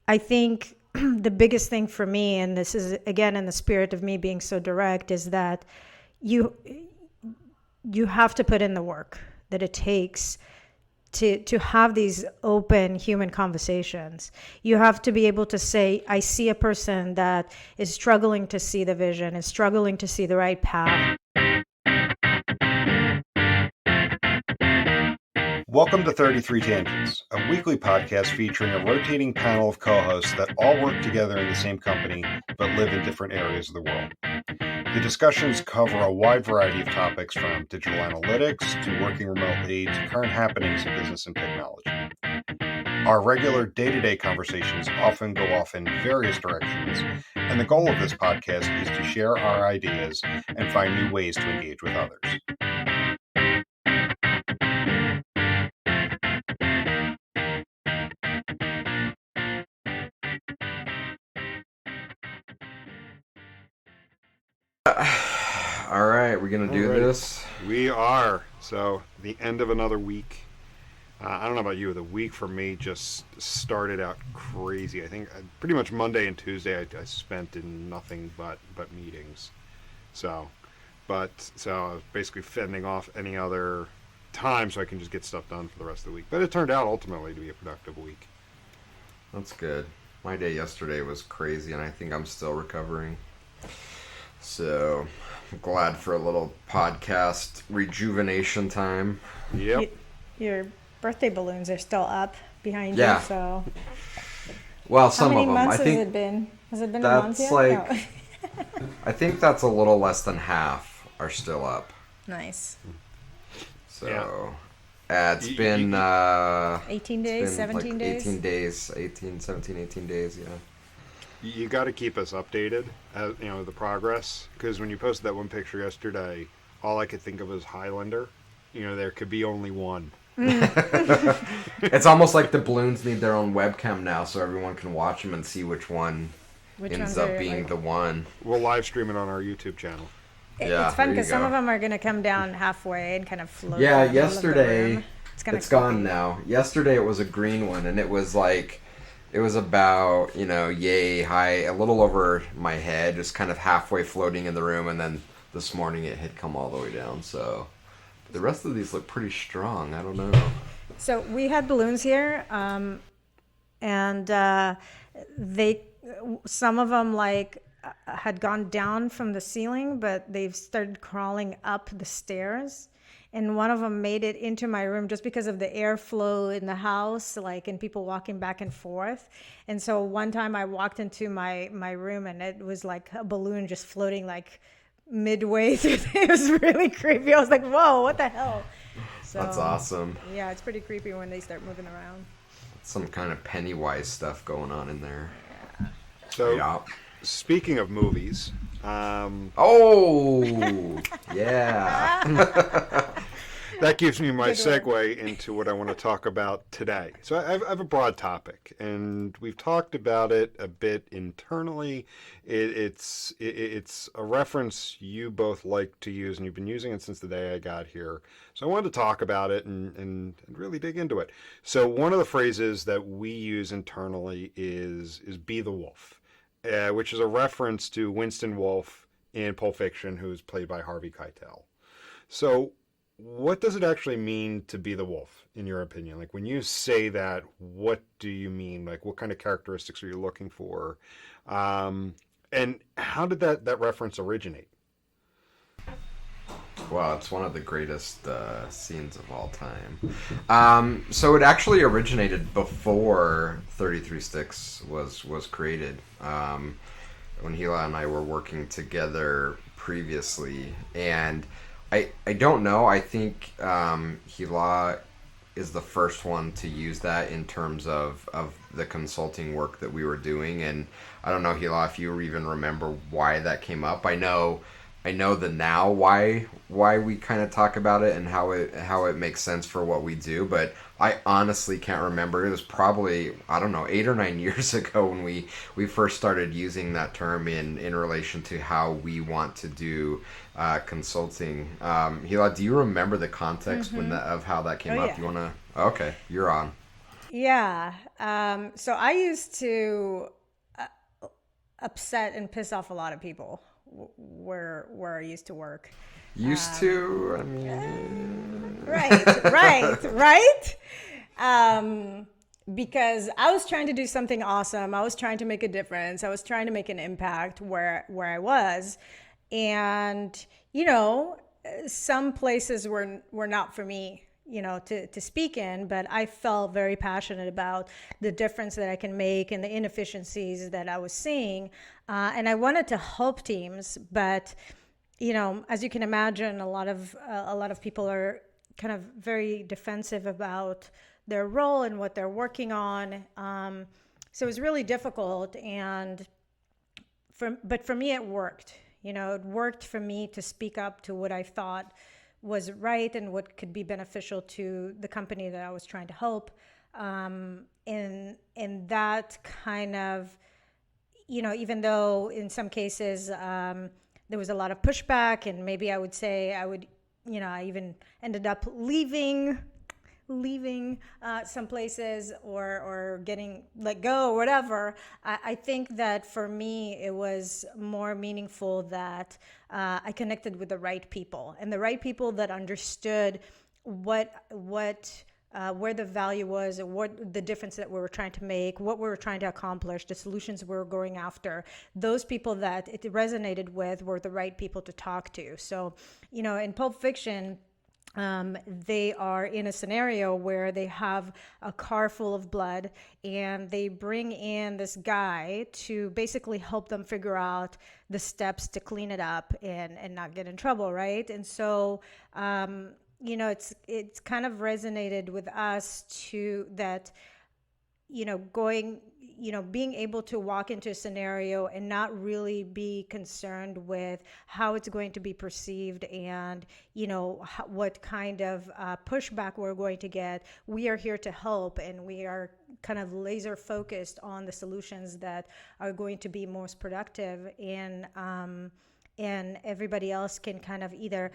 I think the biggest thing for me, and this is again in the spirit of me being so direct, is that you you have to put in the work that it takes to have these open human conversations. You have to be able to say, I see a person that is struggling to see the vision, is struggling to see the right path. Welcome to 33 Tangents, a weekly podcast featuring a rotating panel of co-hosts that all work together in the same company but live in different areas of the world. The discussions cover a wide variety of topics from digital analytics to working remotely to current happenings in business and technology. Our regular day-to-day conversations often go off in various directions, and the goal of this podcast is to share our ideas and find new ways to engage with others. All right, we're gonna do this. We are. So the end of another week. I don't know about you. The week for me just started out crazy. I think pretty much Monday and Tuesday I spent in nothing but meetings. So I was basically fending off any other time so I can just get stuff done for the rest of the week. But it turned out ultimately to be a productive week. That's good. My day yesterday was crazy, and I think I'm still recovering. So I'm glad for a little podcast rejuvenation time. Yep. Your birthday balloons are still up behind Yeah. you, so. Well, How some many of them. months I think has it been? Has it been a that's month yet? like- No. I think that's a little less than half are still up. Nice. So it's You- been 18 it's days, been 17 like days? 18 days, 18 days, yeah. You got to keep us updated, the progress. Because when you posted that one picture yesterday, all I could think of was Highlander. There could be only one. It's almost like the balloons need their own webcam now, so everyone can watch them and see which one Which ends ones up are, being like- the one. We'll live stream it on our YouTube channel. Yeah, It's fun there you because some go. of them are going to come down halfway and kind of float. Yeah, in the middle of the yesterday room. Kinda it's gone creepy. now. Yesterday it was a green one, and it was about yay high, a little over my head, just kind of halfway floating in the room, and then this morning it had come all the way down. So the rest of these look pretty strong. I don't know. So we had balloons here, and some of them had gone down from the ceiling, but they've started crawling up the stairs. And one of them made it into my room just because of the airflow in the house, and people walking back and forth. And so one time I walked into my room and it was like a balloon just floating midway through. It was really creepy. I was like, whoa, what the hell? So, That's awesome. Yeah, it's pretty creepy when they start moving around. Some kind of Pennywise stuff going on in there. So, Yeah. speaking of movies, Oh, yeah. that gives me my Good one. segue into what I want to talk about today. So I have a broad topic, and we've talked about it a bit internally. It's a reference you both like to use, and you've been using it since the day I got here. So I wanted to talk about it and really dig into it. So one of the phrases that we use internally is "be the wolf," which is a reference to Winston Wolfe in Pulp Fiction, who's played by Harvey Keitel. So what does it actually mean to be the wolf, in your opinion? Like, when you say that, what do you mean? Like, what kind of characteristics are you looking for? And how did that reference originate? Well, it's one of the greatest scenes of all time. So it actually originated before 33 Sticks was created. When Hila and I were working together previously, and I don't know. I think Hila is the first one to use that in terms of the consulting work that we were doing, and I don't know, Hila, if you even remember why that came up. I know the now why we kind of talk about it and how it makes sense for what we do, but I honestly can't remember. It was probably, I don't know, 8 or 9 years ago when we first started using that term in relation to how we want to do consulting. Hila, do you remember the context of how that came up? yeah. You wanna? Okay, you're on. Yeah. So I used to upset and piss off a lot of people where I used to work. Used to, I mean, Right. Because I was trying to do something awesome. I was trying to make a difference. I was trying to make an impact where I was, and some places were not for me, to speak in, but I felt very passionate about the difference that I can make and the inefficiencies that I was seeing. And I wanted to help teams, but, as you can imagine, a lot of people are kind of very defensive about their role and what they're working on. So it was really difficult. And but for me, it worked. It worked for me to speak up to what I thought was right and what could be beneficial to the company that I was trying to help. And that kind of, even though in some cases there was a lot of pushback, and maybe I would say I even ended up leaving some places or getting let go or whatever. I think that for me it was more meaningful that I connected with the right people, and the right people that understood what where the value was, and what the difference that we were trying to make, what we were trying to accomplish, the solutions we were going after. Those people that it resonated with were the right people to talk to. So, in Pulp Fiction, they are in a scenario where they have a car full of blood, and they bring in this guy to basically help them figure out the steps to clean it up and not get in trouble, right? And so, it's kind of resonated with us too, that, being able to walk into a scenario and not really be concerned with how it's going to be perceived and, what kind of pushback we're going to get. We are here to help, and we are kind of laser focused on the solutions that are going to be most productive, and everybody else can kind of either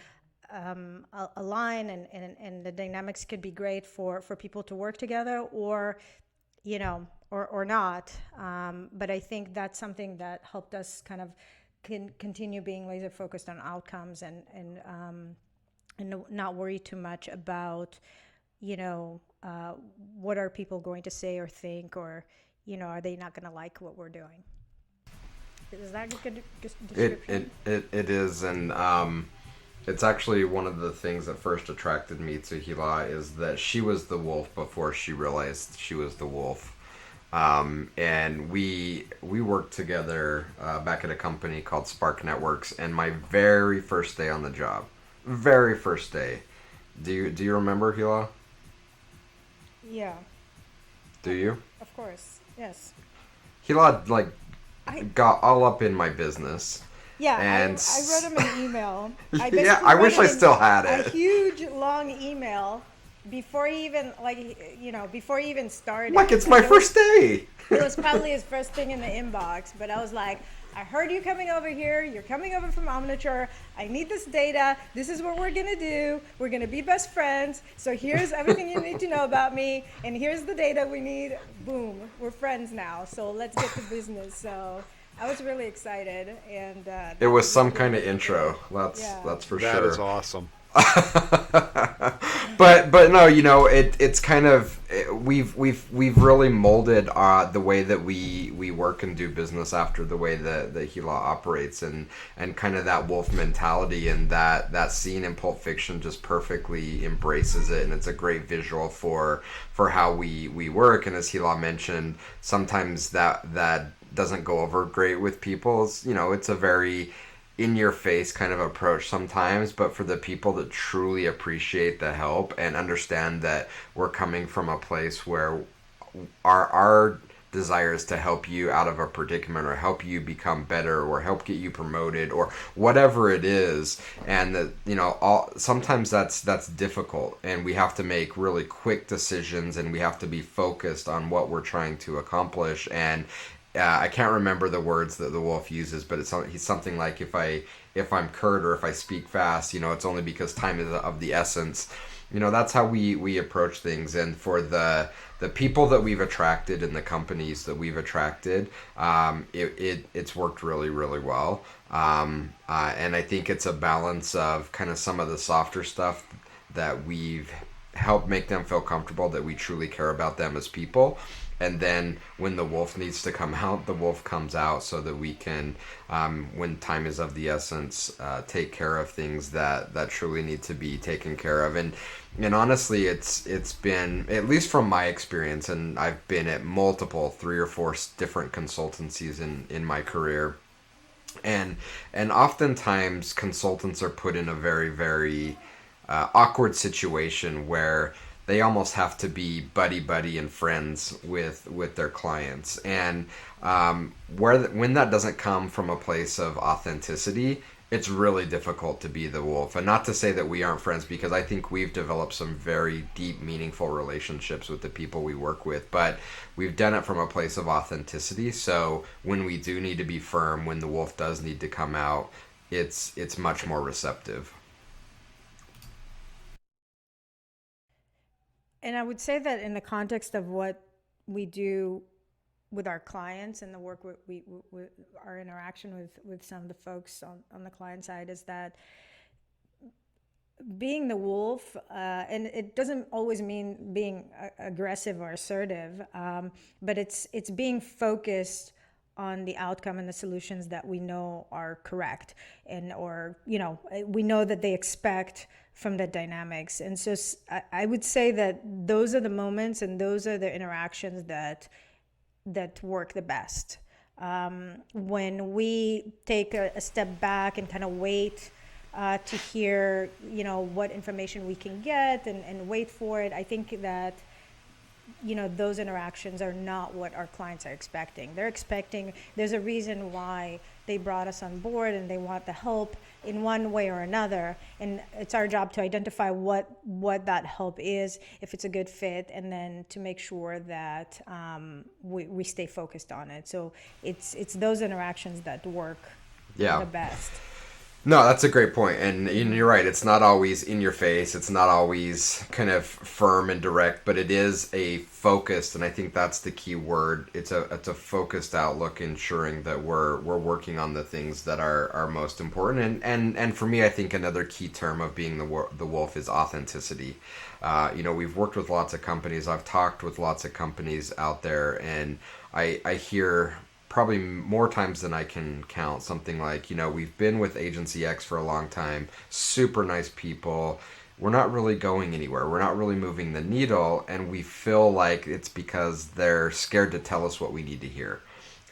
align, and the dynamics could be great for people to work together, or or not. But I think that's something that helped us kind of continue being laser focused on outcomes, and not worry too much about, what are people going to say or think, or, are they not going to like what we're doing? Is that a good description? It is, and it's actually one of the things that first attracted me to Hila, is that she was the wolf before she realized she was the wolf. And we worked together back at a company called Spark Networks, and my very first day on the job, very first day. Do you remember, Hila? Yeah. Do you? Of course. Yes. Hila got all up in my business. Yeah, and I wrote him an email. Yeah, I wish I still had it. A huge long email before he even before he even started. It's my first day. It was probably his first thing in the inbox, but I was like, I heard you coming over here. You're coming over from Omniture. I need this data. This is what we're going to do. We're going to be best friends. So here's everything you need to know about me. And here's the data we need. Boom. We're friends now. So let's get to business. So I was really excited. And it was some kind of intro. That's for sure. That is awesome. but no, it's kind of, we've really molded the way that we work and do business after the way that Hila operates, and kind of that wolf mentality, and that scene in Pulp Fiction just perfectly embraces it, and it's a great visual for how we work. And as Hila mentioned, sometimes that doesn't go over great with people. It's a very in your face kind of approach sometimes, but for the people that truly appreciate the help and understand that we're coming from a place where our desire is to help you out of a predicament, or help you become better, or help get you promoted, or whatever it is, and that sometimes that's difficult, and we have to make really quick decisions, and we have to be focused on what we're trying to accomplish. And I can't remember the words that the wolf uses, but he's something like, if I'm curt or if I speak fast, it's only because time is of the essence. That's how we approach things. And for the people that we've attracted and the companies that we've attracted, it's worked really, really well. And I think it's a balance of kind of some of the softer stuff that we've helped make them feel comfortable, that we truly care about them as people. And then when the wolf needs to come out, the wolf comes out, so that we can, when time is of the essence, take care of things that truly need to be taken care of. And honestly, it's been, at least from my experience, and I've been at multiple 3 or 4 different consultancies in my career. And oftentimes consultants are put in a very, very awkward situation where they almost have to be buddy and friends with their clients. And when that doesn't come from a place of authenticity, it's really difficult to be the wolf. And not to say that we aren't friends, because I think we've developed some very deep, meaningful relationships with the people we work with, but we've done it from a place of authenticity. So when we do need to be firm, when the wolf does need to come out, it's much more receptive. And I would say that in the context of what we do with our clients and the work we our interaction with some of the folks on the client side, is that being the wolf, and it doesn't always mean being aggressive or assertive, but it's being focused on the outcome and the solutions that we know are correct, and or we know that they expect from the dynamics. And so I would say that those are the moments and those are the interactions that work the best. When we take a step back and kind of wait to hear what information we can get, and wait for it, I think that those interactions are not what our clients are expecting. They're expecting, there's a reason why they brought us on board, and they want the help in one way or another. And it's our job to identify what that help is, if it's a good fit, and then to make sure that we stay focused on it. So it's those interactions that work the best. No, that's a great point. And you're right. It's not always in your face. It's not always kind of firm and direct, but it is a focused, and I think that's the key word. It's a focused outlook, ensuring that we're working on the things that are most important. And for me, I think another key term of being the wolf is authenticity. We've worked with lots of companies. I've talked with lots of companies out there, and I hear probably more times than I can count something like, we've been with Agency X for a long time, super nice people, we're not really going anywhere, we're not really moving the needle, and we feel like it's because they're scared to tell us what we need to hear.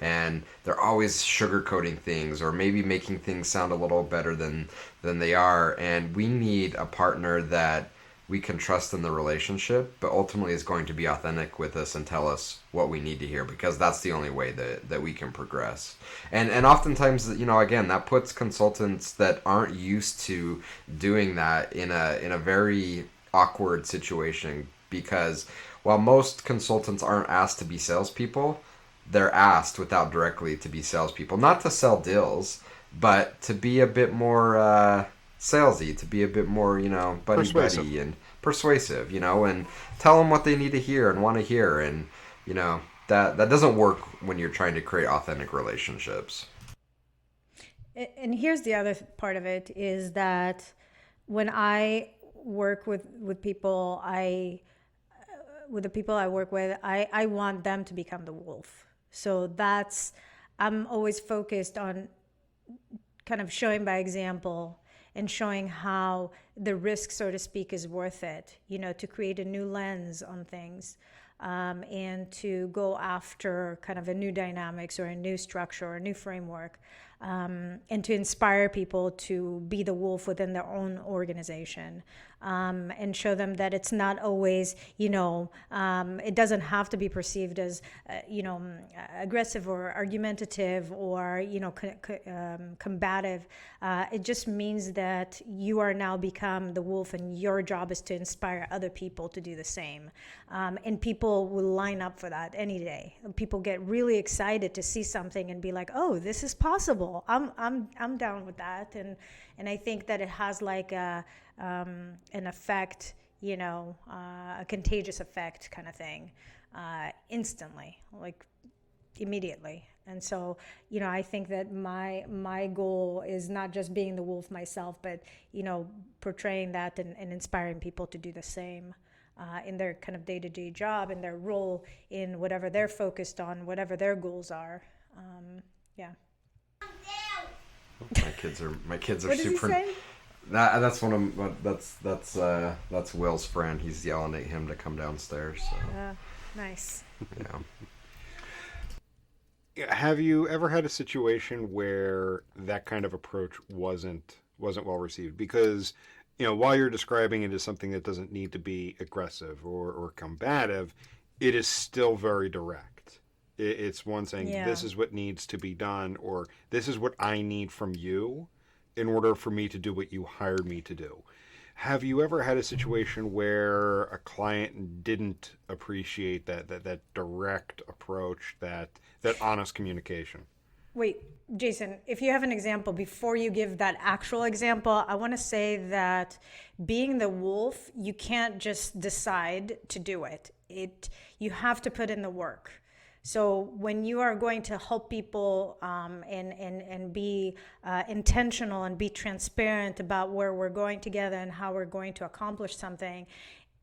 And they're always sugarcoating things, or maybe making things sound a little better than they are. And we need a partner that we can trust in the relationship, but ultimately is going to be authentic with us and tell us what we need to hear, because that's the only way that we can progress. And oftentimes, again, that puts consultants that aren't used to doing that in a very awkward situation, because while most consultants aren't asked to be salespeople, they're asked without directly to be salespeople, not to sell deals, but to be a bit more salesy, to be a bit more, buddy and persuasive, and tell them what they need to hear and want to hear. And, that doesn't work when you're trying to create authentic relationships. And here's the other part of it, is that when I work with people, with the people I work with, I want them to become the wolf. So I'm always focused on kind of showing by example, and showing how the risk, so to speak, is worth it, to create a new lens on things, and to go after kind of a new dynamics, or a new structure, or a new framework, and to inspire people to be the wolf within their own organization, and show them that it's not always, it doesn't have to be perceived as, aggressive or argumentative or, combative. It just means that you are now become the wolf, and your job is to inspire other people to do the same. And people will line up for that any day. People get really excited to see something and be like, oh, this is possible. I'm down with that. And I think that it has like an effect, a contagious effect kind of thing, instantly, like immediately. And so, I think that my goal is not just being the wolf myself, but, portraying that and inspiring people to do the same. In their kind of day-to-day job, in their role, in whatever they're focused on, whatever their goals are. Yeah. My kids are What does he super. say? That's one of that's Will's friend. He's yelling at him to come downstairs. So Nice. yeah. Have you ever had a situation where that kind of approach wasn't well received? Because, while you're describing it as something that doesn't need to be aggressive or combative, it is still very direct. It's one saying, Yeah. this is what needs to be done, or this is what I need from you in order for me to do what you hired me to do. Have you ever had a situation where a client didn't appreciate that direct approach, that honest communication? Wait, Jason, if you have an example, before you give that actual example, I want to say that being the wolf, you can't just decide to do it. You have to put in the work. So when you are going to help people and be intentional and be transparent about where we're going together and how we're going to accomplish something,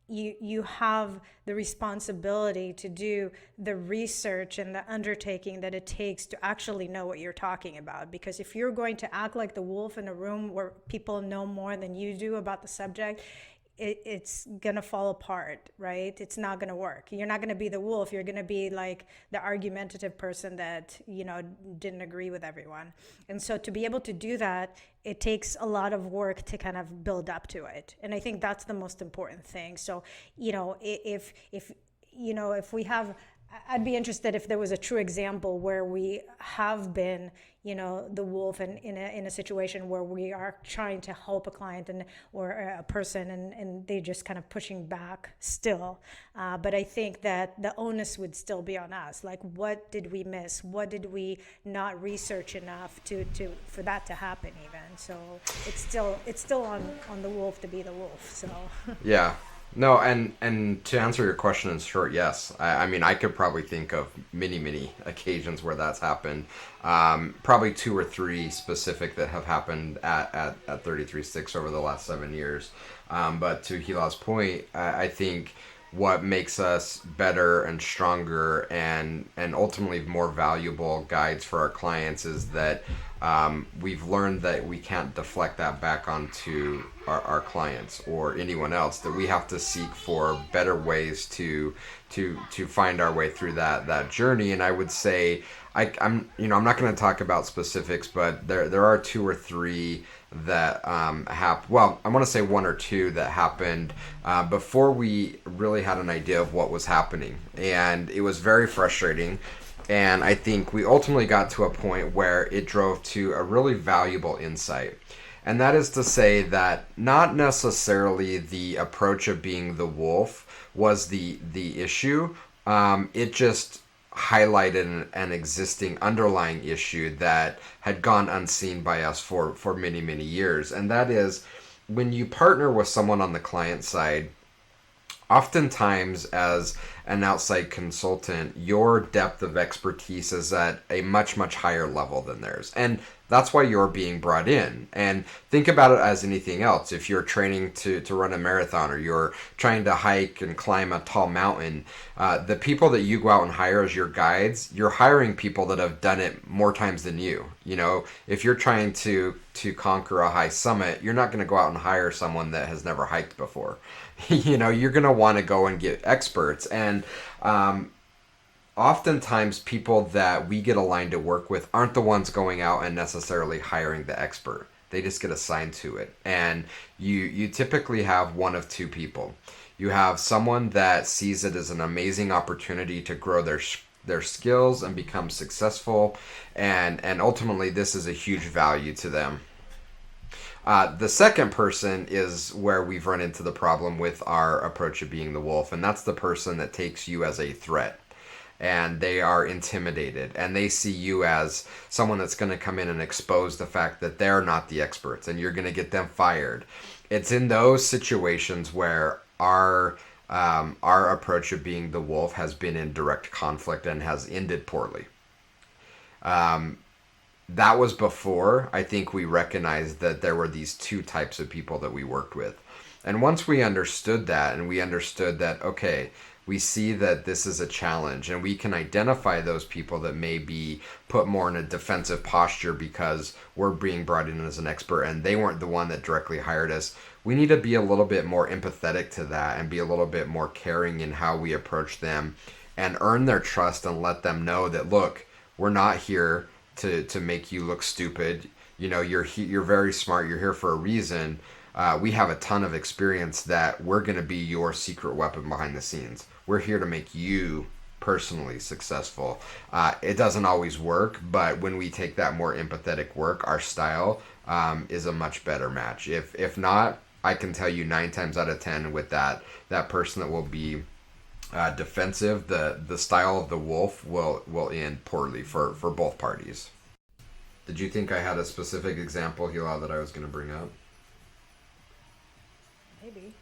you have the responsibility to do the research and the undertaking that it takes to actually know what you're talking about. Because if you're going to act like the wolf in a room where people know more than you do about the subject, it's gonna fall apart, right? It's not gonna work. You're not gonna be the wolf. You're gonna be like the argumentative person that didn't agree with everyone. And so to be able to do that, it takes a lot of work to kind of build up to it. And I think that's the most important thing. So if we have, I'd be interested if there was a true example where we have been, the wolf and in a situation where we are trying to help a client or a person and they just kind of pushing back still. But I think that the onus would still be on us. Like, what did we miss? What did we not research enough for that to happen even? So it's still on the wolf to be the wolf. So Yeah. No, and to answer your question in short, yes. I mean, I could probably think of many occasions where that's happened. Probably 2 or 3 specific that have happened at 33 Sticks over the last 7 years. But to Hila's point, I think what makes us better and stronger and ultimately more valuable guides for our clients is that we've learned that we can't deflect that back onto our clients or anyone else, that we have to seek for better ways to find our way through that journey. And I would say I'm not going to talk about specifics, but there are 2 or 3 that well, I want to say 1 or 2 that happened before we really had an idea of what was happening, and it was very frustrating. And I think we ultimately got to a point where it drove to a really valuable insight. And that is to say that not necessarily the approach of being the wolf was the issue. It just highlighted an existing underlying issue that had gone unseen by us for many years. And that is, when you partner with someone on the client side, oftentimes as an outside consultant, your depth of expertise is at a much higher level than theirs. And that's why you're being brought in. And think about it as anything else. If you're training to run a marathon, or you're trying to hike and climb a tall mountain, the people that you go out and hire as your guides, you're hiring people that have done it more times than you. If you're trying to conquer a high summit, you're not going to go out and hire someone that has never hiked before. You're going to want to go and get experts. And oftentimes people that we get aligned to work with aren't the ones going out and necessarily hiring the expert. They just get assigned to it. And you typically have one of 2 people. You have someone that sees it as an amazing opportunity to grow their skills and become successful, and ultimately this is a huge value to them. The second person is where we've run into the problem with our approach of being the wolf, and that's the person that takes you as a threat. And they are intimidated, and they see you as someone that's going to come in and expose the fact that they're not the experts, and you're going to get them fired. It's in those situations where our approach of being the wolf has been in direct conflict and has ended poorly. That was before I think we recognized that there were these two types of people that we worked with. And once we understood that, and we understood that, okay, we see that this is a challenge, and we can identify those people that may be put more in a defensive posture because we're being brought in as an expert and they weren't the one that directly hired us. We need to be a little bit more empathetic to that and be a little bit more caring in how we approach them and earn their trust and let them know that, look, we're not here to make you look stupid. You know, you're very smart. You're here for a reason. We have a ton of experience that we're going to be your secret weapon behind the scenes. We're here to make you personally successful. It doesn't always work, but when we take that more empathetic work, our style is a much better match. If not, I can tell you 9 times out of 10 with that person that will be defensive, the style of the wolf will end poorly for both parties. Did you think I had a specific example, Hila, that I was going to bring up? Maybe.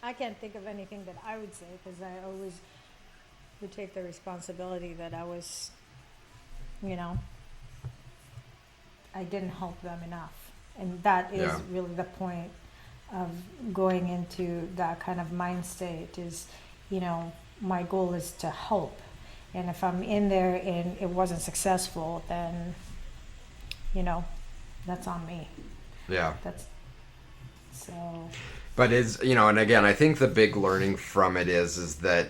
I can't think of anything that I would say because I always would take the responsibility that I was, I didn't help them enough. And that is really the point of going into that kind of mind state is, my goal is to help. And if I'm in there and it wasn't successful, then, that's on me. Yeah. So. But and again, I think the big learning from it is that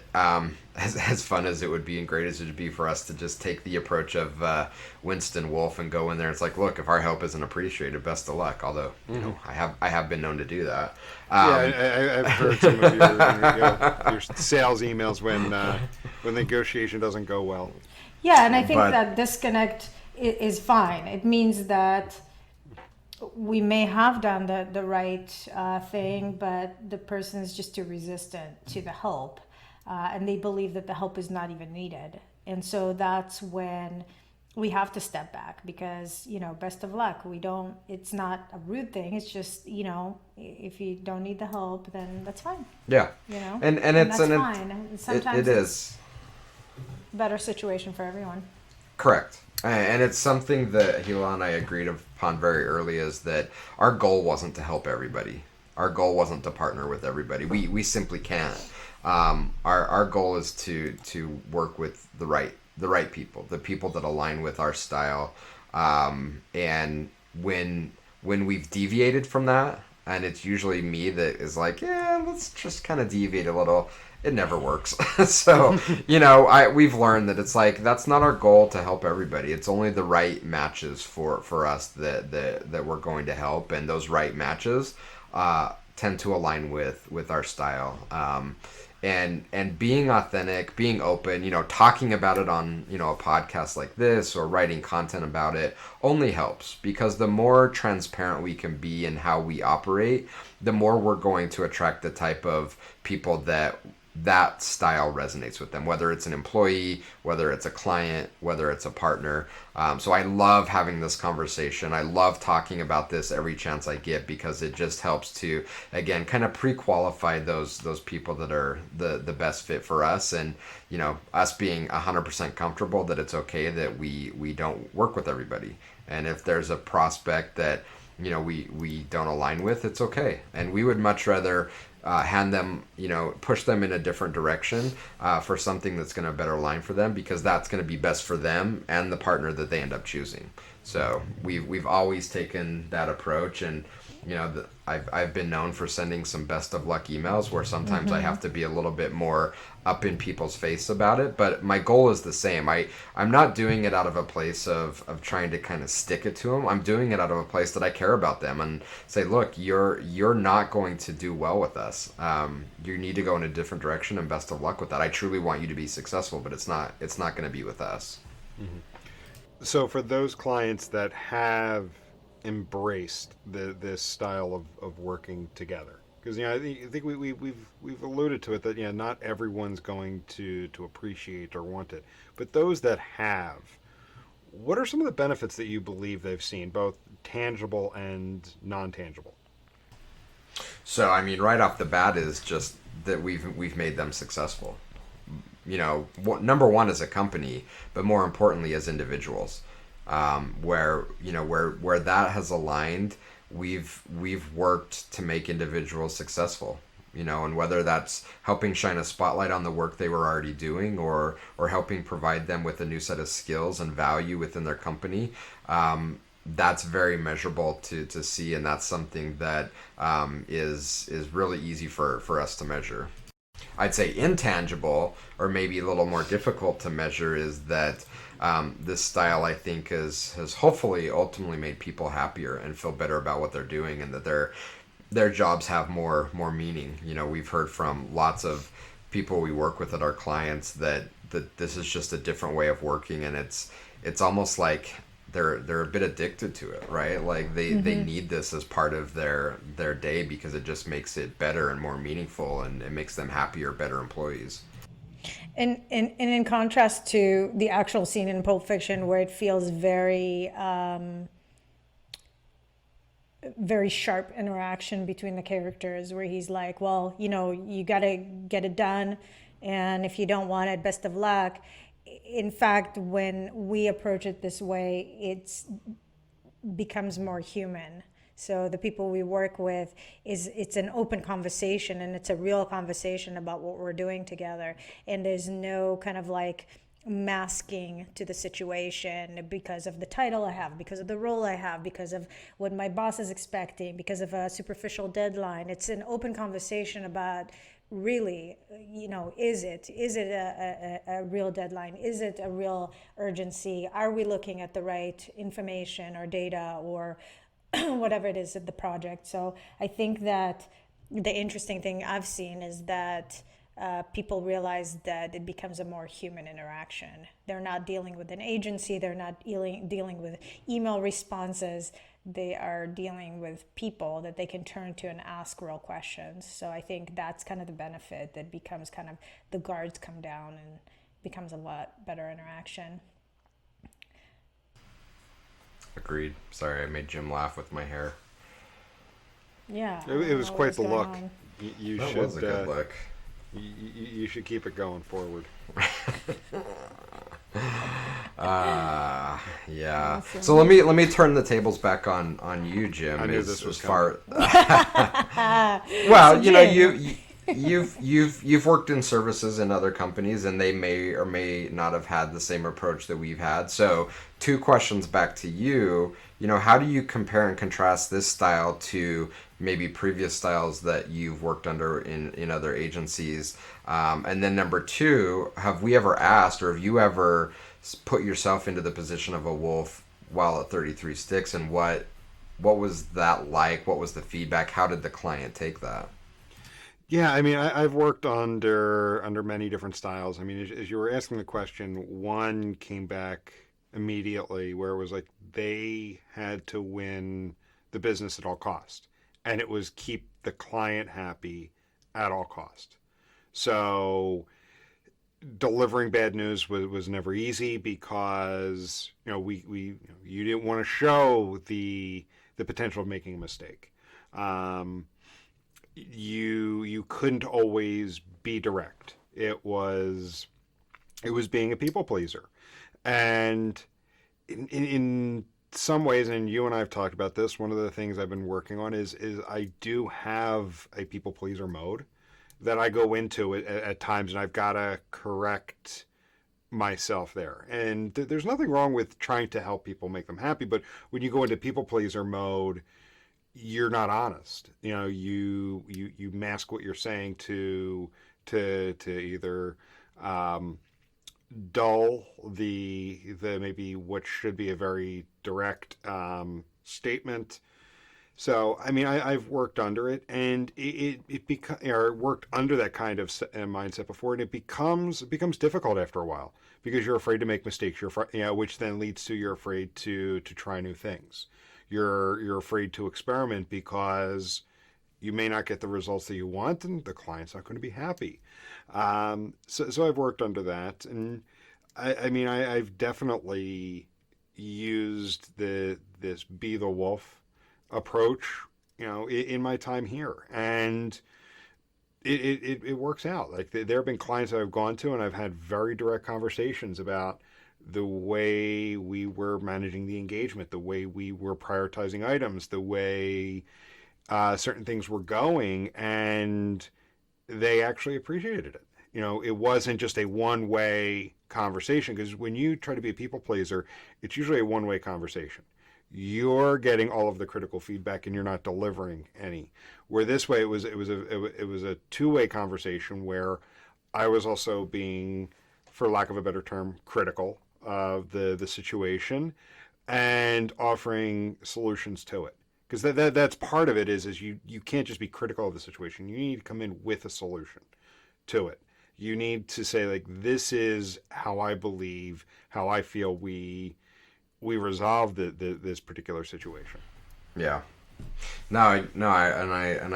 as fun as it would be and great as it would be for us to just take the approach of Winston Wolfe and go in there, it's like, look, if our help isn't appreciated, best of luck. Although, I have been known to do that. I've heard some of your sales emails when negotiation doesn't go well. Yeah, and I think that disconnect is fine. It means that we may have done the right thing, but the person is just too resistant to the help, and they believe that the help is not even needed. And so that's when we have to step back because, best of luck. It's not a rude thing. It's just, if you don't need the help, then that's fine. Yeah. And it's fine. Sometimes it is a better situation for everyone. Correct. And it's something that Hila and I agreed upon very early is that our goal wasn't to help everybody. Our goal wasn't to partner with everybody. We simply can't. Our goal is to work with the right people, the people that align with our style. And when we've deviated from that, and it's usually me that is like, yeah, let's just kind of deviate a little. It never works. So, we've learned that it's like, that's not our goal to help everybody. It's only the right matches for us that we're going to help. And those right matches tend to align with our style. And being authentic, being open, talking about it on, a podcast like this or writing content about it only helps, because the more transparent we can be in how we operate, the more we're going to attract the type of people that style resonates with them, whether it's an employee, whether it's a client, whether it's a partner. So I love having this conversation. I love talking about this every chance I get, because it just helps to, again, kind of pre-qualify those people that are the best fit for us, and us being 100% comfortable that it's okay that we don't work with everybody. And if there's a prospect that we don't align with, it's okay. And we would much rather hand them, push them in a different direction for something that's going to better align for them, because that's going to be best for them and the partner that they end up choosing. So we've always taken that approach, and I've been known for sending some best of luck emails where sometimes I have to be a little bit more up in people's face about it, but my goal is the same. I'm not doing it out of a place of trying to kind of stick it to them. I'm doing it out of a place that I care about them and say, look, you're not going to do well with us. You need to go in a different direction, and best of luck with that. I truly want you to be successful, but it's not going to be with us. Mm-hmm. So for those clients that have embraced this style of working together, because I think we've alluded to it that not everyone's going to appreciate or want it, but those that have, what are some of the benefits that you believe they've seen, both tangible and non-tangible? So I mean, right off the bat is just that we've made them successful. You know, number one as a company, but more importantly as individuals, where you know where that has aligned, we've worked to make individuals successful. You know, and whether that's helping shine a spotlight on the work they were already doing, or helping provide them with a new set of skills and value within their company, that's very measurable to see, and that's something that is really easy for us to measure. I'd say intangible, or maybe a little more difficult to measure, is that this style, I think, has hopefully ultimately made people happier and feel better about what they're doing, and that their jobs have more meaning. You know, we've heard from lots of people we work with at our clients that this is just a different way of working, and it's almost like they're a bit addicted to it, right? Like they need this as part of their day because it just makes it better and more meaningful, and it makes them happier, better employees. And in contrast to the actual scene in Pulp Fiction, where it feels very sharp interaction between the characters, where he's like, well, you know, you got to get it done, and if you don't want it, best of luck. In fact, when we approach it this way, it becomes more human. So the people we work with, it's an open conversation, and it's a real conversation about what we're doing together, and there's no kind of like masking to the situation because of the title I have, because of the role I have, because of what my boss is expecting, because of a superficial deadline. It's an open conversation about, really, you know, is it a real deadline? Is it a real urgency? Are we looking at the right information or data or whatever it is of the project? So I think that the interesting thing I've seen is that people realize that it becomes a more human interaction. They're not dealing with an agency, they're not dealing with email responses, they are dealing with people that they can turn to and ask real questions. So I think that's kind of the benefit, that becomes kind of, the guards come down and becomes a lot better interaction. Agreed. Sorry, I made Jim laugh with my hair. Yeah. It was quite the look. On. You That should was a good look. you should keep it going forward. Yeah. Awesome. So let me turn the tables back on you, Jim. I knew as, this was as far. So Well, you know, Jim, you've worked in services in other companies, and they may or may not have had the same approach that we've had. So, two questions back to you. You know, how do you compare and contrast this style to maybe previous styles that you've worked under in other agencies? And then number two, have we ever asked, or have you ever put yourself into the position of a wolf while at 33 Sticks, and what was that like? What was the feedback? How did the client take that? Yeah, I mean, I've worked under many different styles. I mean, as you were asking the question, one came back immediately where it was like they had to win the business at all cost, and it was keep the client happy at all cost. So delivering bad news was never easy because you didn't want to show the potential of making a mistake. Um, you couldn't always be direct. It was being a people pleaser, and in some ways, and you and I have talked about this, one of the things I've been working on is I do have a people pleaser mode that I go into at times, and I've got to correct myself there. And there's nothing wrong with trying to help people, make them happy, but when you go into people pleaser mode, you're not honest. You know, you mask what you're saying to either dull the maybe what should be a very direct statement. So I mean, I've worked under it, and or worked under that kind of mindset before, and it becomes difficult after a while because you're afraid to make mistakes. Which then leads to you're afraid to try new things. You're afraid to experiment because you may not get the results that you want, and the client's not going to be happy. So I've worked under that, and I mean I've definitely used this be the wolf approach in my time here. And it works out. Like there have been clients that I've gone to and I've had very direct conversations about the way we were managing the engagement, the way we were prioritizing items, the way certain things were going, and they actually appreciated it. It wasn't just a one-way conversation, because when you try to be a people pleaser, it's usually a one-way conversation. You're getting all of the critical feedback and you're not delivering any. Where this way, it was a two-way conversation where I was also being, for lack of a better term, critical of the situation and offering solutions to it. Because that's part of it is you can't just be critical of the situation. You need to come in with a solution to it. You need to say, like, this is how I believe, how I feel we resolve this particular situation. Yeah. I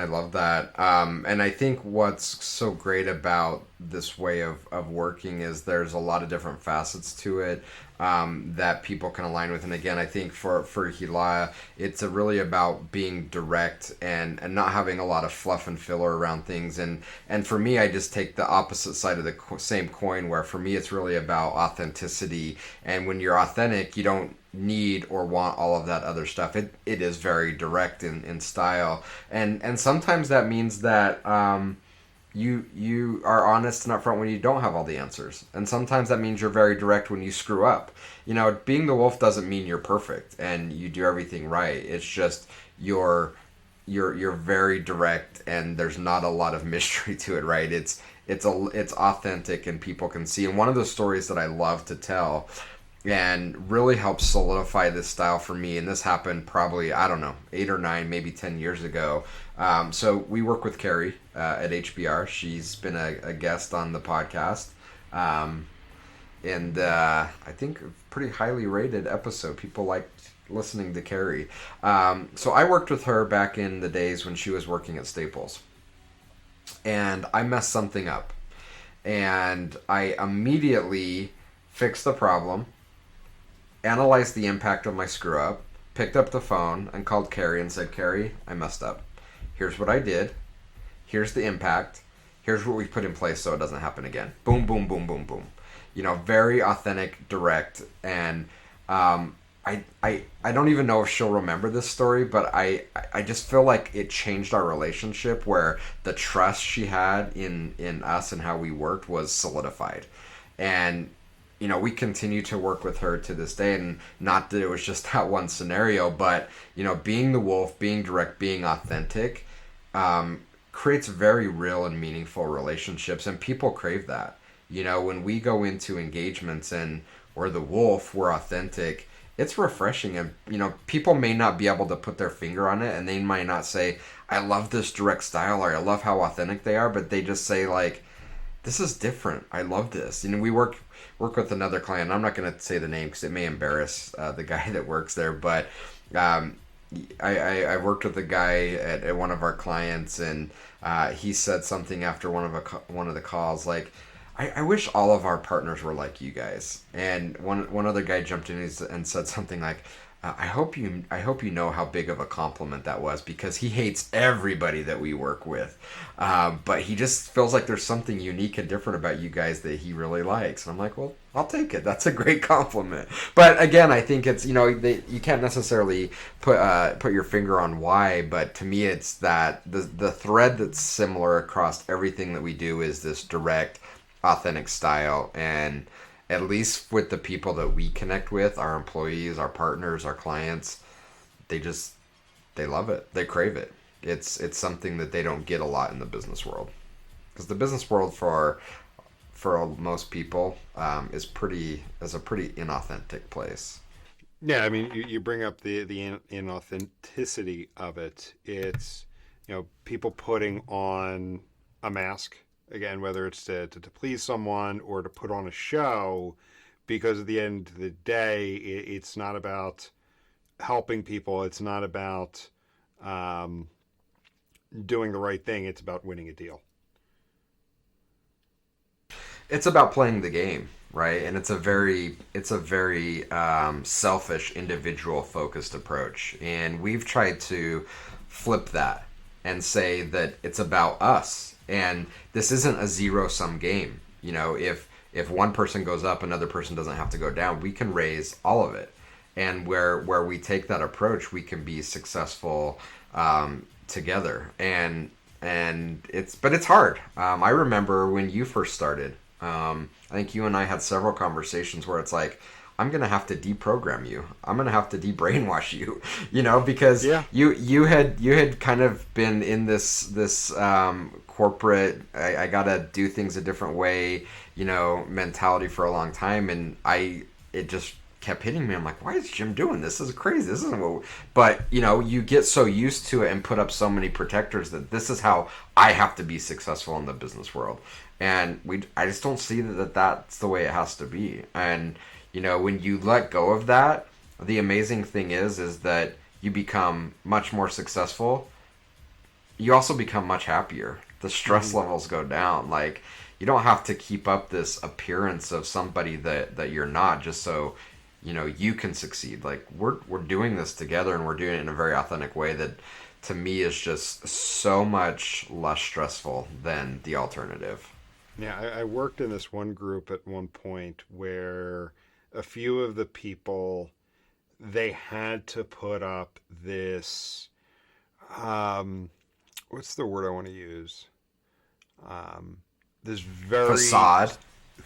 love that. And I think what's so great about this way of working is there's a lot of different facets to it that people can align with. And again, I think for Hila, it's really about being direct and not having a lot of fluff and filler around things. And for me, I just take the opposite side of the same coin, where for me, it's really about authenticity. And when you're authentic, you don't need or want all of that other stuff. It is very direct in style. And sometimes that means that you are honest and upfront when you don't have all the answers. And sometimes that means you're very direct when you screw up. Being the wolf doesn't mean you're perfect and you do everything right. It's just you're very direct and there's not a lot of mystery to it, right? It's authentic and people can see. And one of the stories that I love to tell and really helped solidify this style for me, and this happened probably, I don't know, 8 or 9, maybe 10 years ago. So we work with Carrie at HBR. She's been a guest on the podcast. And I think a pretty highly rated episode. People liked listening to Carrie. So I worked with her back in the days when she was working at Staples. And I messed something up. And I immediately fixed the problem, analyzed the impact of my screw up, picked up the phone and called Carrie and said, Carrie, I messed up. Here's what I did. Here's the impact. Here's what we put in place so it doesn't happen again. Boom, boom, boom, boom, boom. Very authentic, direct. And I don't even know if she'll remember this story, but I just feel like it changed our relationship, where the trust she had in us and how we worked was solidified. And we continue to work with her to this day, and not that it was just that one scenario, but, being the wolf, being direct, being authentic, creates very real and meaningful relationships, and people crave that. When we go into engagements and we're the wolf, we're authentic, it's refreshing, and, people may not be able to put their finger on it, and they might not say, I love this direct style, or I love how authentic they are, but they just say, like, this is different. I love this. We work with another client. I'm not going to say the name because it may embarrass the guy that works there. But I worked with a guy at one of our clients, and he said something after one of the calls, like, I wish all of our partners were like you guys. And one other guy jumped in and said something like, I hope you know how big of a compliment that was, because he hates everybody that we work with, but he just feels like there's something unique and different about you guys that he really likes. And I'm like, well, I'll take it. That's a great compliment. But again, I think it's you can't necessarily put your finger on why, but to me, it's that the thread that's similar across everything that we do is this direct, authentic style. And at least with the people that we connect with, our employees, our partners, our clients, they love it. They crave it. It's something that they don't get a lot in the business world, because the business world for most people is a pretty inauthentic place. Yeah, I mean, you bring up the inauthenticity of it. It's people putting on a mask. Again, whether it's to please someone or to put on a show, because at the end of the day, it's not about helping people. It's not about doing the right thing. It's about winning a deal. It's about playing the game, right? And it's a very selfish, individual focused approach. And we've tried to flip that and say that it's about us, and this isn't a zero-sum game. You know, if one person goes up, another person doesn't have to go down. We can raise all of it, and where we take that approach, we can be successful together. And it's hard. I remember when you first started. I think you and I had several conversations where it's like, I'm gonna have to deprogram you. I'm gonna have to de-brainwash you, you know, because you had kind of been in this corporate, I gotta do things a different way, you know, mentality for a long time, and it just kept hitting me. I'm like, why is Jim doing this? This is crazy. This isn't what. But you know, you get so used to it and put up so many protectors that this is how I have to be successful in the business world, and I just don't see that that's the way it has to be. And you know, when you let go of that, the amazing thing is that you become much more successful. You also become much happier. The stress levels go down. Like, you don't have to keep up this appearance of somebody that you're not, just so you know you can succeed. Like, we're doing this together, and we're doing it in a very authentic way that, to me, is just so much less stressful than the alternative. Yeah, I worked in this one group at one point where a few of the people, they had to put up this, what's the word I want to use? This very Facade.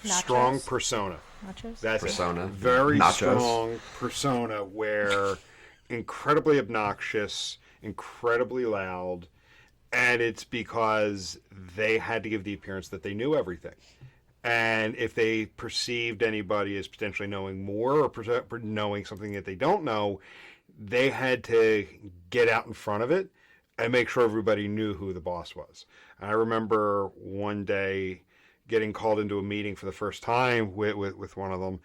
strong Nachos? persona. Nachos? That's Persona. it. Very Nachos. strong persona where incredibly obnoxious, incredibly loud, and it's because they had to give the appearance that they knew everything. And if they perceived anybody as potentially knowing more or knowing something that they don't know, they had to get out in front of it and make sure everybody knew who the boss was. And I remember one day getting called into a meeting for the first time with one of them,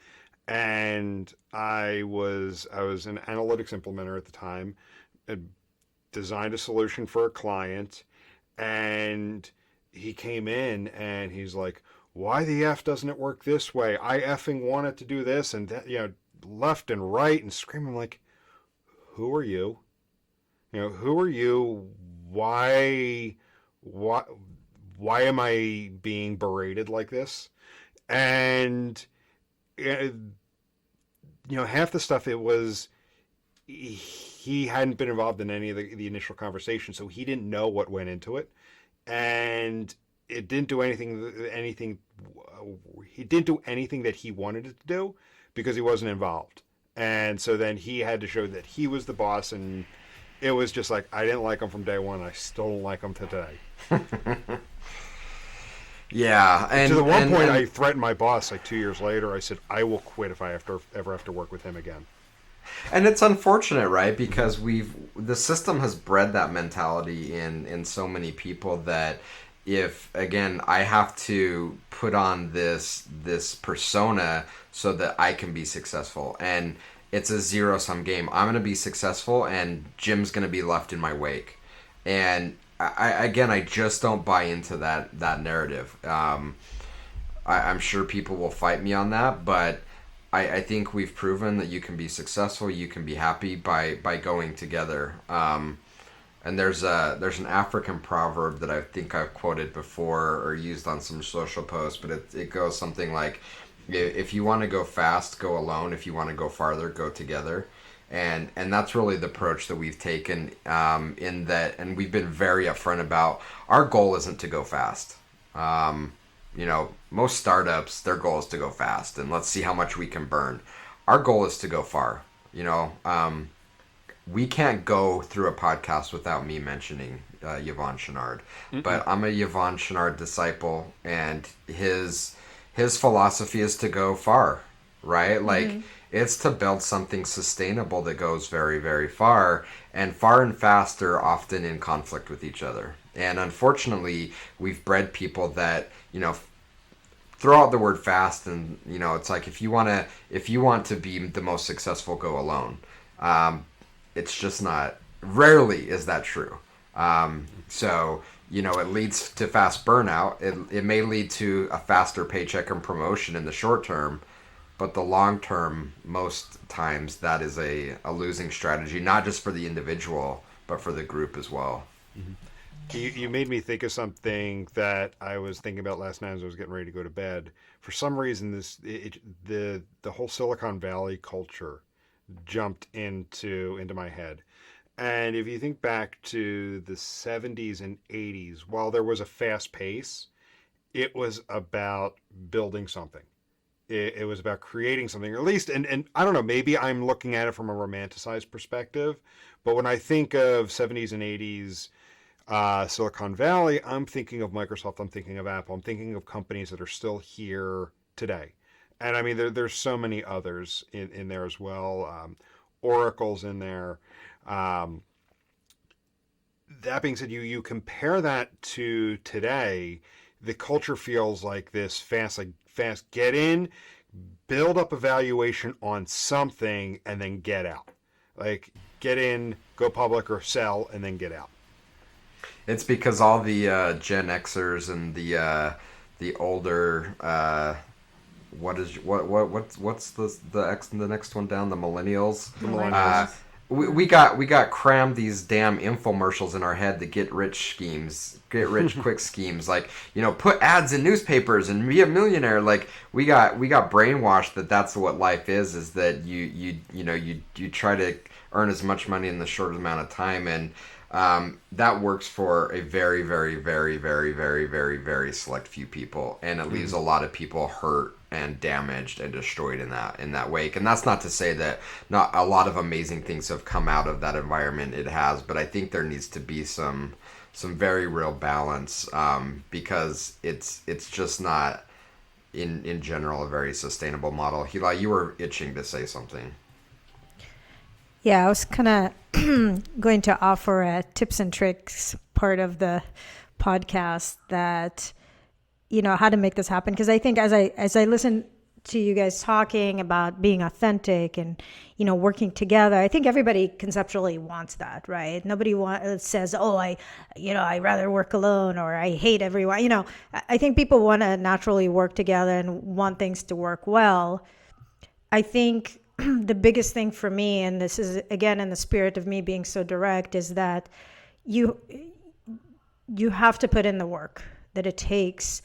and I was an analytics implementer at the time, had designed a solution for a client, and he came in and he's like, why the F doesn't it work this way? I effing want it to do this and that, you know, left and right, and screaming like, who are you? You know, who are you? Why am I being berated like this? And, you know, half the stuff, it was, he hadn't been involved in any of the initial conversation, so he didn't know what went into it. And it didn't do anything. He didn't do anything that he wanted it to do because he wasn't involved. And so then he had to show that he was the boss, and it was just like, I didn't like him from day one. I still don't like him today. Yeah, and to the one point, I threatened my boss. Like 2 years later, I said, I will quit if I ever have to work with him again. And it's unfortunate, right? Because the system has bred that mentality in so many people that, if, again, I have to put on this persona so that I can be successful, and it's a zero-sum game. I'm going to be successful, and Jim's going to be left in my wake. And I just don't buy into that narrative. I'm sure people will fight me on that, but I think we've proven that you can be successful, you can be happy by going together. And there's an African proverb that I think I've quoted before or used on some social posts, but it goes something like, if you want to go fast, go alone. If you want to go farther, go together. And that's really the approach that we've taken, in that, and we've been very upfront about, our goal isn't to go fast. You know, most startups, their goal is to go fast, and let's see how much we can burn. Our goal is to go far. You know, we can't go through a podcast without me mentioning Yvon Chouinard. But I'm a Yvon Chouinard disciple, and his philosophy is to go far, right? Like, it's to build something sustainable that goes very, very far, and far and fast are often in conflict with each other. And unfortunately, we've bred people that, you know, throw out the word fast, and, you know, it's like, if you want to be the most successful, go alone. It's just not, rarely is that true. So, you know, it leads to fast burnout. It may lead to a faster paycheck and promotion in the short term, but the long term, most times, that is a losing strategy, not just for the individual, but for the group as well. You made me think of something that I was thinking about last night as I was getting ready to go to bed. For some reason, the whole Silicon Valley culture jumped into my head. And if you think back to the 70s and 80s, while there was a fast pace, it was about building something. It was about creating something, or at least, and I don't know, maybe I'm looking at it from a romanticized perspective, but when I think of 70s and 80s Silicon Valley, I'm thinking of Microsoft, I'm thinking of Apple, I'm thinking of companies that are still here today. And I mean, there's so many others in there as well. Oracle's in there. Um, that being said, you compare that to today, the culture feels like this fast get in, build up a valuation on something, and then get out. Like get in, go public, or sell, and then get out. It's because all the Gen Xers and the older what's the next one down, the millennials. The millennials. We got crammed these damn infomercials in our head, the get rich quick schemes, like, you know, put ads in newspapers and be a millionaire. Like we got brainwashed that that's what life is that you try to earn as much money in the shortest amount of time, and that works for a very, very, very, very, very, very, very select few people, and it leaves a lot of people hurt and damaged and destroyed in that wake. And that's not to say that not a lot of amazing things have come out of that environment. It has, but I think there needs to be some very real balance, because it's just not in general a very sustainable model. Hila, you were itching to say something. Yeah, I was kind of going to offer a tips and tricks part of the podcast that, you know, how to make this happen. Because I think as I listen to you guys talking about being authentic and, you know, working together, I think everybody conceptually wants that, right? Nobody says, oh, I rather work alone, or I hate everyone. You know, I think people want to naturally work together and want things to work well. I think the biggest thing for me, and this is again in the spirit of me being so direct, is that you have to put in the work that it takes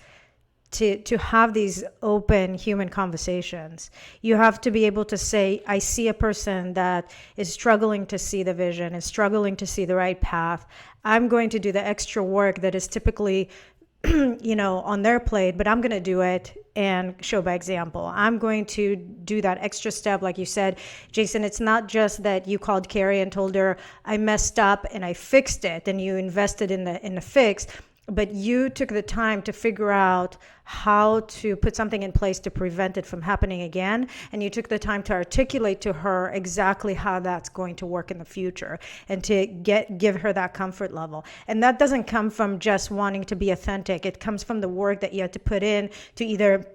to have these open human conversations. You have to be able to say, I see a person that is struggling to see the vision, is struggling to see the right path. I'm going to do the extra work that is typically you know, on their plate, but I'm going to do it and show by example. I'm going to do that extra step. Like you said, Jason, it's not just that you called Carrie and told her I messed up and I fixed it, and you invested in the fix, but you took the time to figure out how to put something in place to prevent it from happening again. And you took the time to articulate to her exactly how that's going to work in the future, and to give her that comfort level. And that doesn't come from just wanting to be authentic. It comes from the work that you had to put in to either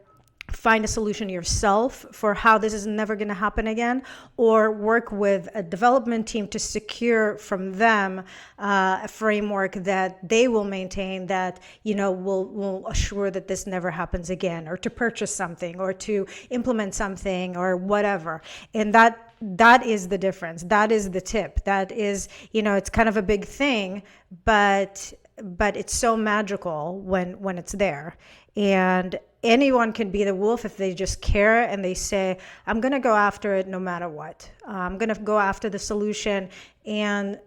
find a solution yourself for how this is never going to happen again, or work with a development team to secure from them a framework that they will maintain, that, you know, will assure that this never happens again, or to purchase something, or to implement something, or whatever. And that is the difference. That is the tip. That is, you know, it's kind of a big thing, but it's so magical when it's there. And anyone can be the wolf if they just care and they say, I'm going to go after it no matter what. I'm going to go after the solution and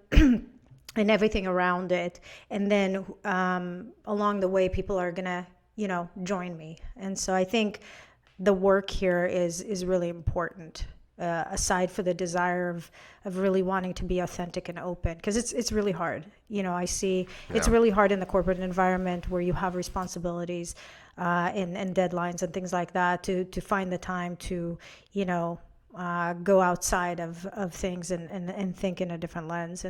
and everything around it. And then along the way, people are going to, you know, join me. And so I think the work here is really important. Aside for the desire of really wanting to be authentic and open, because it's really hard. You know, I see it's really hard in the corporate environment where you have responsibilities and deadlines and things like that to find the time to, you know, go outside of things and think in a different lens,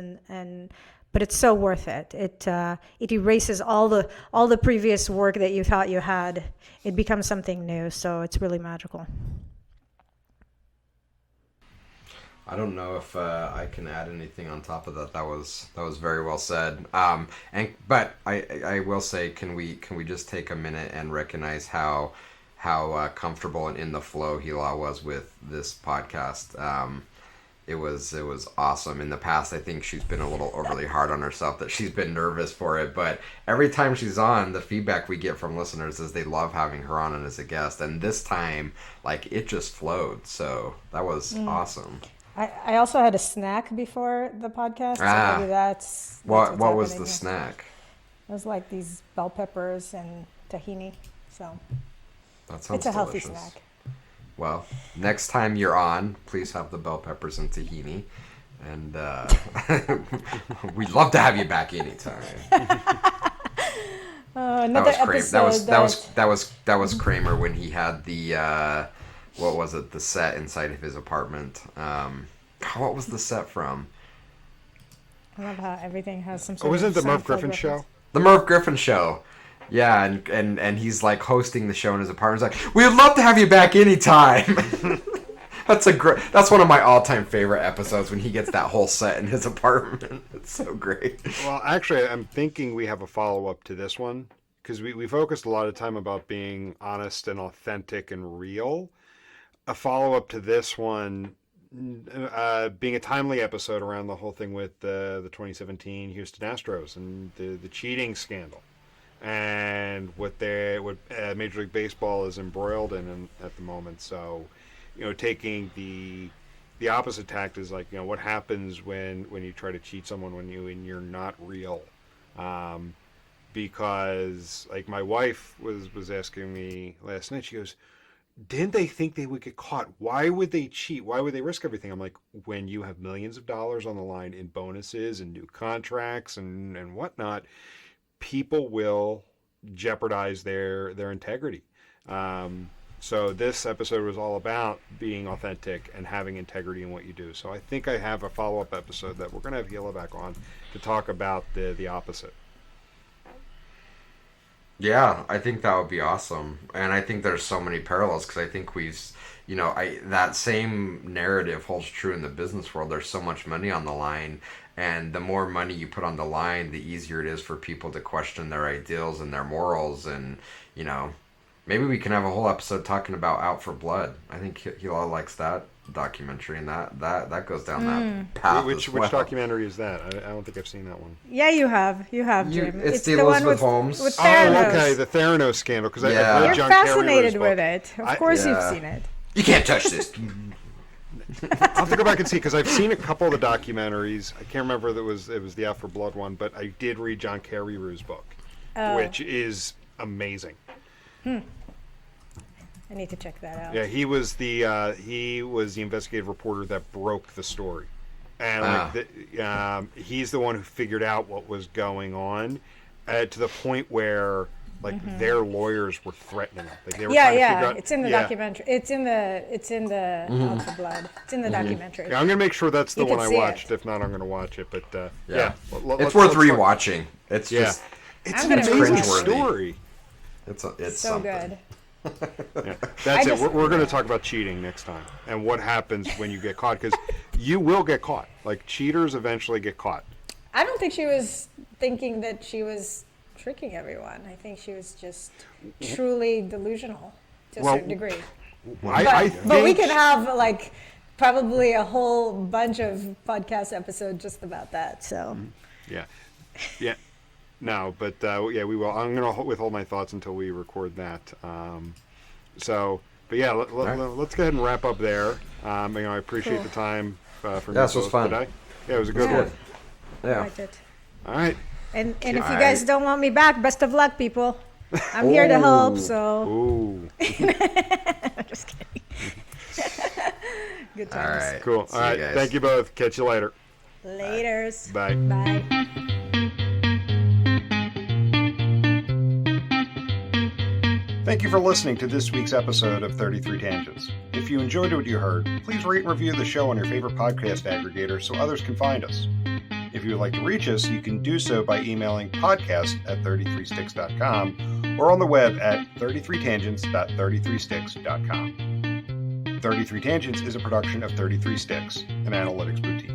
but it's so worth it. It erases all the previous work that you thought you had. It becomes something new, so it's really magical. I don't know if I can add anything on top of that. That was very well said. But I will say, can we just take a minute and recognize how comfortable and in the flow Hila was with this podcast. It was awesome. In the past, I think she's been a little overly hard on herself, that she's been nervous for it. But every time she's on, the feedback we get from listeners is they love having her on and as a guest. And this time, like, it just flowed. So that was awesome. I also had a snack before the podcast. So maybe that's what what's was the happening here. snack? It was like these bell peppers and tahini. So That sounds it's a healthy delicious. snack. Well, next time you're on, please have the bell peppers and tahini. And we'd love to have you back anytime. Another episode. That was Kramer when he had the what was it? The set inside of his apartment. What was the set from? I love how everything has some Oh, sort wasn't of it the Merv Seinfeld Griffin reference. show? The Merv Griffin show. Yeah, and he's like hosting the show in his apartment. He's like, we'd love to have you back anytime. That's one of my all-time favorite episodes when he gets that whole set in his apartment. It's so great. Well, actually, I'm thinking we have a follow-up to this one because we focused a lot of time about being honest and authentic and real. A follow-up to this one being a timely episode around the whole thing with the 2017 Houston Astros and the cheating scandal and what Major League Baseball is embroiled in at the moment. So, taking the opposite tact is like, what happens when you try to cheat someone when you're not real. Because like my wife was asking me last night, she goes, didn't they think they would get caught? Why would they cheat? Why would they risk everything? I'm like, when you have millions of dollars on the line in bonuses and new contracts and whatnot, people will jeopardize their integrity. So this episode was all about being authentic and having integrity in what you do. So I think I have a follow-up episode that we're going to have Hila back on to talk about the opposite. Yeah, I think that would be awesome. And I think there's so many parallels because I think that same narrative holds true in the business world. There's so much money on the line, and the more money you put on the line, the easier it is for people to question their ideals and their morals. And, maybe we can have a whole episode talking about Out for Blood. I think Hila likes that documentary, and that goes down that path. Which as well. documentary is that? I don't think I've seen that one. Yeah, you have, Jim. It's the one Elizabeth Holmes. with Oh, Theranos. okay, the Theranos scandal. Because Yeah. I read You're John Kerry's fascinated book. with it. Of course, Yeah. you've seen it. You can't touch this. I'll have to go back and see because I've seen a couple of the documentaries. I can't remember if it was the Out for Blood one, but I did read John Kerry's book, which is amazing. I need to check that out. Yeah, he was the investigative reporter that broke the story, and he's the one who figured out what was going on, to the point where their lawyers were threatening him. Like they were trying to figure out, it's in the documentary. It's in the Out for Blood. It's in the documentary. Yeah, I'm gonna make sure that's the You one can I see watched. it. If not, I'm gonna watch it. But It's worth rewatching. It's just It's I'm an gonna amazing rewatch it. story. it's So something. good. Yeah, that's it. just- We're going to talk about cheating next time and what happens when you get caught, because you will get caught. Like, cheaters eventually get caught. I don't think she was thinking that she was tricking everyone. I think she was just truly delusional to a certain degree. But we can have probably a whole bunch of podcast episodes just about that. So Yeah. No, but we will. I'm going to withhold my thoughts until we record that. Let's go ahead and wrap up there. I appreciate the time from you this was both fun. today. Yeah, it was a good Yeah. one. I Yeah. liked it. All right. And if you guys don't want me back, best of luck, people. I'm here to Oh. help. So Ooh. I'm just kidding. Good All times. right. Cool. See All you right. guys. Thank you both. Catch you later. Laters. Bye. Bye. Thank you for listening to this week's episode of 33 Tangents. If you enjoyed what you heard, please rate and review the show on your favorite podcast aggregator so others can find us. If you would like to reach us, you can do so by emailing podcast@33sticks.com or on the web at 33tangents.33sticks.com. 33 Tangents is a production of 33 Sticks, an analytics boutique.